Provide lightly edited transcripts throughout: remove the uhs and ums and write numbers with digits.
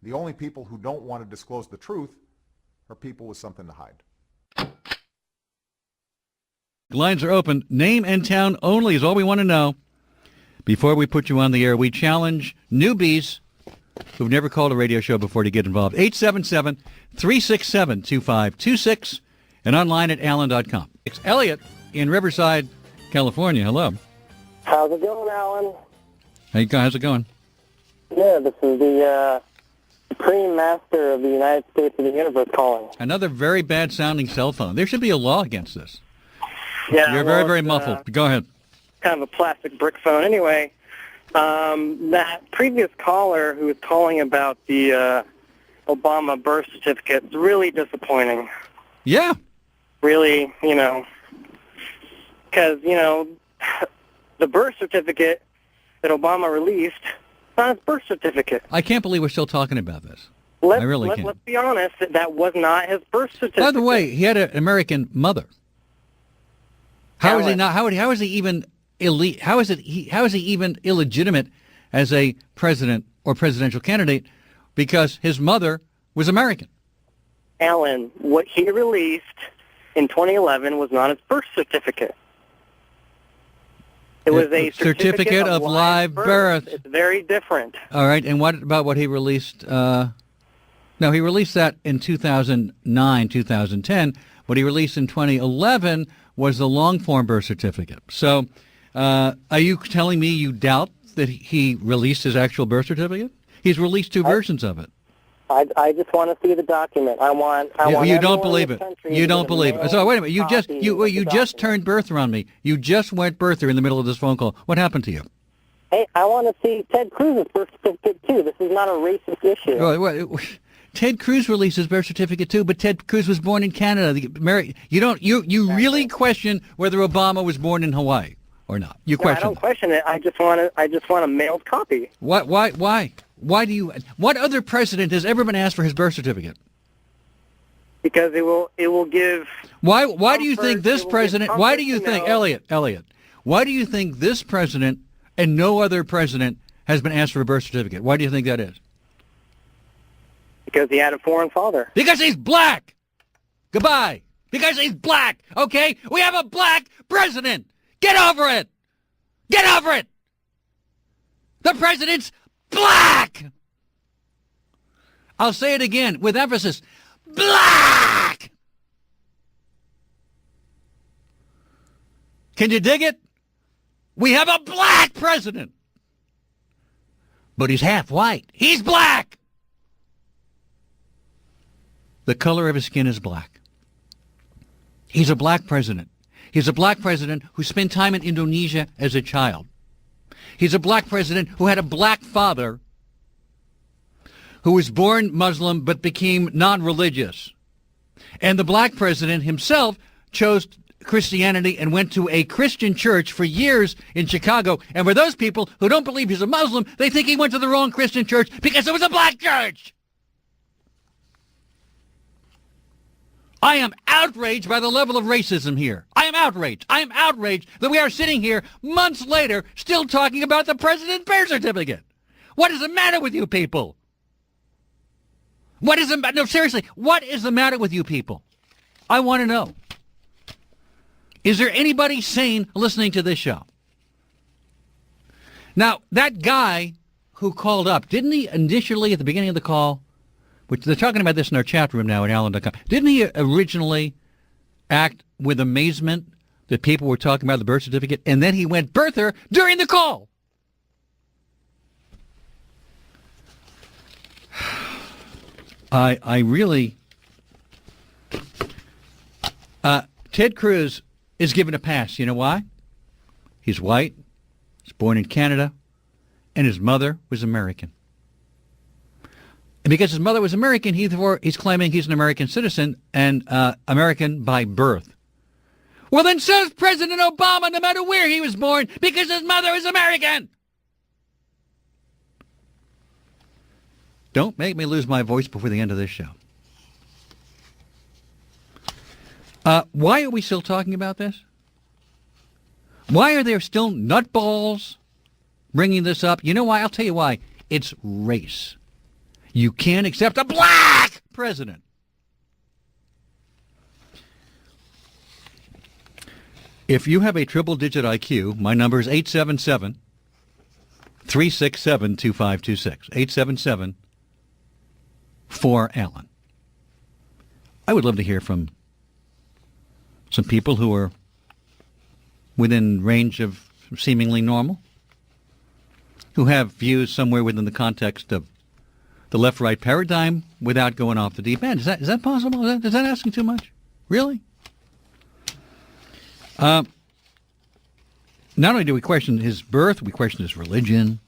The only people who don't want to disclose the truth are people with something to hide. Lines are open. Name and town only is all we want to know. Before we put you on the air, we challenge newbies who've never called a radio show before to get involved. 877-367-2526 and online at allen.com. It's Elliot in Riverside, California. Hello. How's it going, Alan? Hey, how's it going? Yeah, this is the Supreme Master of the United States of the Universe calling. Another very bad-sounding cell phone. There should be a law against this. Yeah, You're very muffled. Go ahead. Kind of a plastic brick phone. Anyway, that previous caller who was calling about the Obama birth certificate is really disappointing. Yeah. Really, because, the birth certificate that Obama released, not his birth certificate. I can't believe we're still talking about this. I really can't. Let's be honest, that was not his birth certificate. By the way, he had an American mother. How is he not? How is he even elite? How is he even illegitimate as a president or presidential candidate? Because his mother was American. Alan, what he released in 2011 was not his birth certificate. It was a certificate of live birth. It's very different. All right, and what about what he released? No, he released that in 2009, 2010. What he released in 2011 was the long-form birth certificate. So are you telling me you doubt that he released his actual birth certificate? He's released two versions of it. I just want to see the document. I want you don't believe it. You don't believe it. So wait a minute. You just turned birther on me. You just went birther in the middle of this phone call. What happened to you? Hey, I want to see Ted Cruz's birth certificate too. This is not a racist issue. Ted Cruz released his birth certificate too, but Ted Cruz was born in Canada. You really question whether Obama was born in Hawaii or not? You question? I don't question it. I just want a mailed copy. What? Why? Why do you? What other president has ever been asked for his birth certificate? Because it will give. Why do you think this president? Why do you think Elliot? Why do you think this president and no other president has been asked for a birth certificate? Why do you think that is? Because he had a foreign father. Because he's black. Goodbye. Because he's black. Okay? We have a black president. Get over it. Get over it. The president's black. I'll say it again with emphasis. Black. Can you dig it? We have a black president. But he's half white. He's black. The color of his skin is black. He's a black president. He's a black president who spent time in Indonesia as a child. He's a black president who had a black father who was born Muslim but became non-religious. And the black president himself chose Christianity and went to a Christian church for years in Chicago. And for those people who don't believe he's a Muslim, they think he went to the wrong Christian church because it was a black church. I am outraged by the level of racism here. I am outraged. I am outraged that we are sitting here months later still talking about the president's birth certificate. What is the matter with you people? What is the matter? No, seriously, what is the matter with you people? I want to know. Is there anybody sane listening to this show? Now, that guy who called up, didn't he initially at the beginning of the call, which they're talking about this in our chat room now at allen.com, didn't he originally act with amazement that people were talking about the birth certificate, and then he went birther during the call? I really... Ted Cruz is given a pass. You know why? He's white, he's born in Canada, and his mother was American. And because his mother was American, he's claiming he's an American citizen and American by birth. Well, then says President Obama, no matter where he was born, because his mother is American. Don't make me lose my voice before the end of this show. Why are we still talking about this? Why are there still nutballs bringing this up? You know why? I'll tell you why. It's race. You can't accept a black president. If you have a triple-digit IQ, my number is 877-367-2526. 877-4Allen. I would love to hear from some people who are within range of seemingly normal, who have views somewhere within the context of the left-right paradigm without going off the deep end. Is that possible? Is that asking too much? Really? Not only do we question his birth, we question his religion,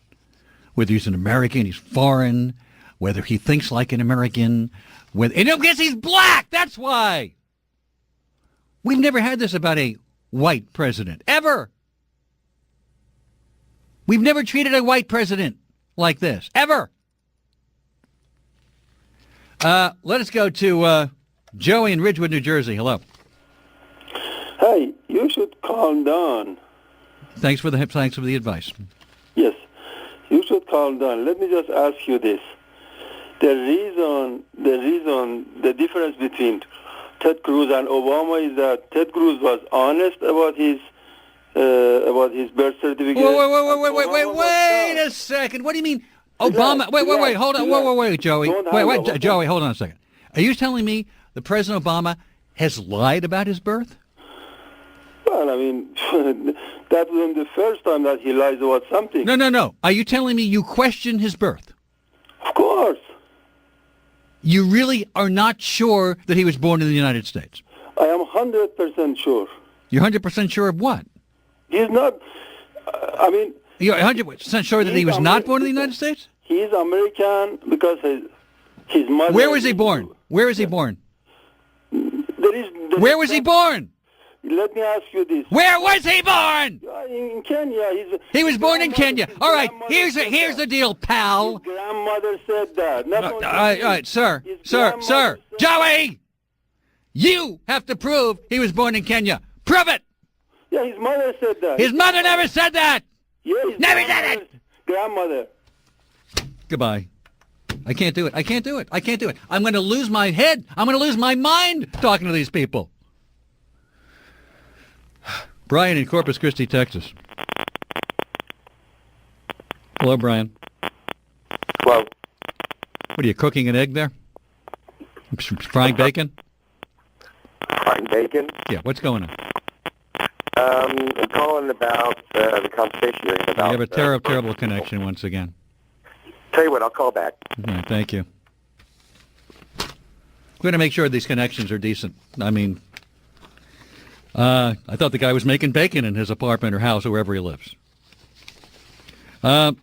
whether he's an American, he's foreign, whether he thinks like an American, and guess he's black! That's why! We've never had this about a white president, ever! We've never treated a white president like this, ever! Let us go to Joey in Ridgewood, New Jersey. Hello. Hey, you should calm down. Thanks for the advice. Yes, you should calm down. Let me just ask you this. The difference between Ted Cruz and Obama is that Ted Cruz was honest about his birth certificate. Wait a second. What do you mean? Obama, wait, hold on, wait, Joey. Wait, Joey, hold on a second. Are you telling me that President Obama has lied about his birth? Well, I mean, that wasn't the first time that he lies about something. No. Are you telling me you question his birth? Of course. You really are not sure that he was born in the United States? I am 100% sure. You're 100% sure of what? He's not, You're 100% sure that he was not born in the United States? He's American because his mother... Where was he born? Where was he born? Where was he born? Let me ask you this. Where was he born? In Kenya. He was born in Kenya. All right, here's the deal, pal. His grandmother said that. All right, sir, Joey! You have to prove he was born in Kenya. Prove it! Yeah, his mother said that. His mother never said that! Yeah, his never did it! Grandmother. Goodbye. I can't do it. I'm going to lose my head. I'm going to lose my mind talking to these people. Brian in Corpus Christi, Texas. Hello, Brian. Hello. What are you, cooking an egg there? Frying bacon? Frying bacon? Yeah, what's going on? I'm calling about the conversation you're in about... You have a terrible connection once again. Tell you what, I'll call back. All right, thank you. We're going to make sure these connections are decent. I mean, I thought the guy was making bacon in his apartment or house or wherever he lives. I'm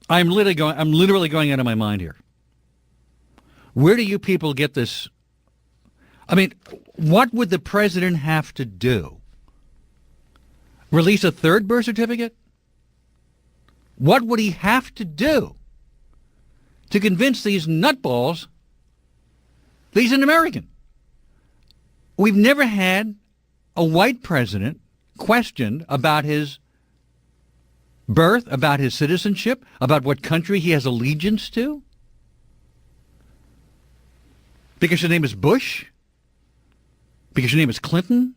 literally going out of my mind here. Where do you people get this? I mean, what would the president have to do? Release a third birth certificate? What would he have to do to convince these nutballs that he's an American? We've never had a white president questioned about his birth, about his citizenship, about what country he has allegiance to. Because your name is Bush? Because your name is Clinton?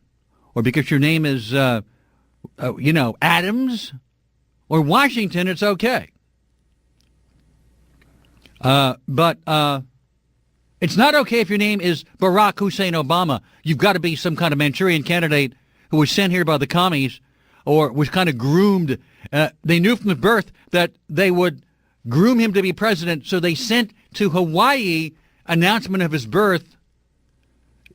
Or because your name is, Adams? Or Washington, it's okay. But it's not okay if your name is Barack Hussein Obama. You've got to be some kind of Manchurian candidate who was sent here by the commies or was kind of groomed. They knew from birth that they would groom him to be president, so they sent to Hawaii announcement of his birth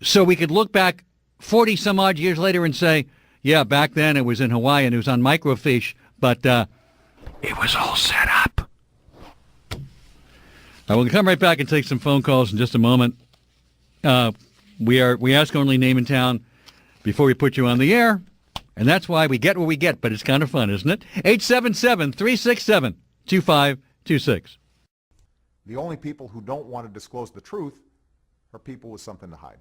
so we could look back 40-some-odd years later and say, yeah, back then it was in Hawaii and it was on microfiche, but it was all set up. We'll come right back and take some phone calls in just a moment. We ask only name and town before we put you on the air, and that's why we get what we get, but it's kind of fun, isn't it? 877-367-2526. The only people who don't want to disclose the truth are people with something to hide.